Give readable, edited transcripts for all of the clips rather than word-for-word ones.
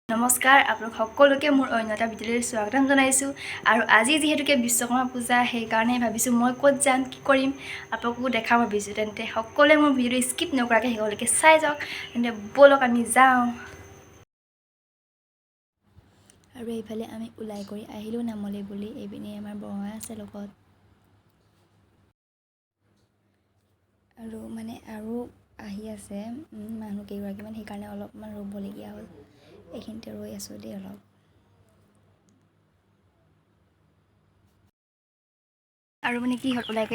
নমস্কাৰ আপোনালোক সকলোকে মোৰ অন্য এটা ভিডিঅ'লৈ স্বাগতম জনাইছোঁ আৰু আজি যিহেতুকে বিশ্বকৰ্মা পূজা সেইকাৰণে ভাবিছোঁ মই ক'ত যাম কি কৰিম আপোনালোকো দেখাম ভাবিছোঁ তেন্তে সকলোৱে মোৰ ভিডিঅ'টো স্কিপ নকৰাকৈ শেষলৈকে চাই যাওক তেন্তে ব'লক আমি যাওঁ আৰু এইফালে আমি ওলাই কৰি আহিলোঁ নামলৈ বুলি এইপিনে আমাৰ বৰমা আছে লগত আৰু আহি আছে মানুহ কেইগৰাকীমান সেইকাৰণে অলপমান ৰ'বলগীয়া হ'ল এইখিনিতে ৰৈ আছোঁ দেই অলপ আৰু কি হ'ল ওলাই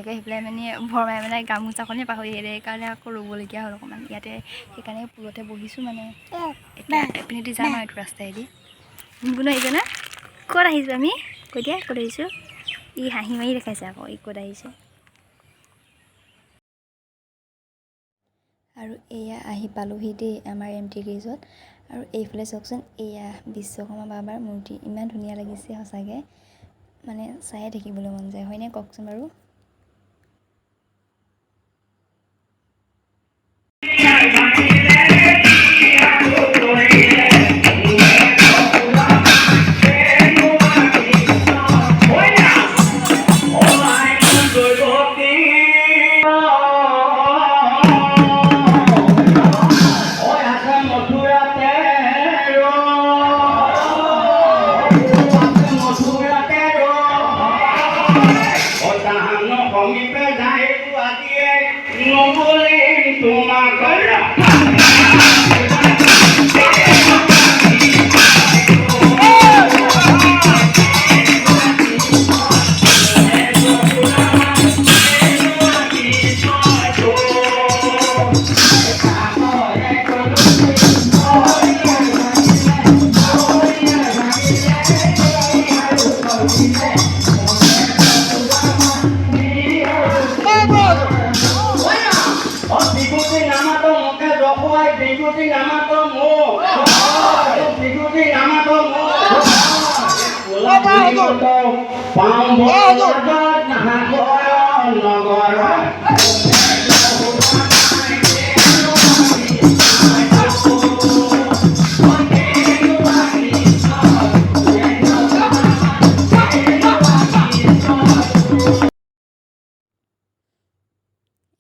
আহি পেলাই বৰমাই গামোচাখনে পাহৰি আহিলে সেইকাৰণে আকৌ ৰ'বলগীয়া হ'ল অকণমান ইয়াতে সেইকাৰণে পুলতে বহিছোঁ এইপিনেদি যাম আৰু এইটো ৰাস্তাইদি গুণগুণ আহিছে না ক'ত আহিছোঁ আমি ক'ত আহিছোঁ ই হাঁহি মাৰি দেখাইছে আকৌ ই ক'ত আহিছোঁ আৰু এয়া আহি পালোহি দেই আমাৰ এমটি গ্ৰেজত আৰু এইফালে চাওকচোন এয়া বিশ্বকৰ্মা বাবাৰ মূৰ্তি ইমান ধুনীয়া লাগিছে সঁচাকৈ চায়ে থাকিবলৈ মন যায় হয়নে কওকচোন বাৰু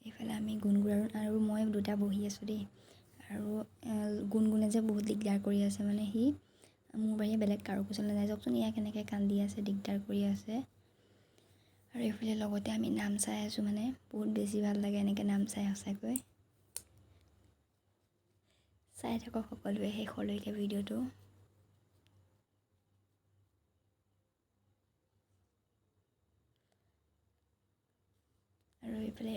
এইফালে আমি গুণগুণ আৰু মই দুটা বহি আছোঁ দেই আৰু গুণগুণে যে বহুত দিগদাৰ কৰি আছে সি মোৰ বাহিৰে বেলেগ কাৰো কোচলৈ নাযায় চাওকচোন ইয়াক কেনেকৈ কান্দি আছে দিগদাৰ কৰি আছে আৰু এইফালে লগতে আমি নাম চাই আছোঁ বহুত বেছি ভাল লাগে এনেকৈ নাম চাই সঁচাকৈ চাই থাকক সকলোৱে শেষলৈকে ভিডিঅ'টো আৰু এইফালে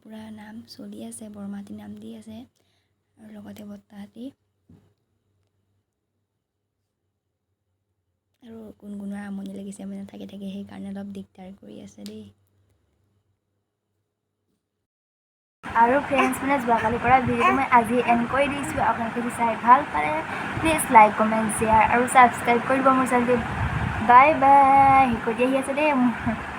পূৰা নাম চলি আছে বৰমাহাতী নাম দি আছে আৰু লগতে বৰ্তাহাতী আৰু গুণগুণৰ আমনি লাগিছে থাকি সেইকাৰণে অলপ দিগদাৰ কৰি আছে দেই আৰু ফ্ৰেণ্ডছ যোৱাকালিৰ পৰা ভিডিঅ'টো মই আজি এণ্ড কৰি দিছোঁ আপোনালোকে যদি চাই ভাল পালে প্লিজ লাইক কমেণ্ট শ্বেয়াৰ আৰু ছাবস্ক্ৰাইব কৰি দিব মোৰ চেনেলটো বাই বাই শিকতি আহি আছে দেই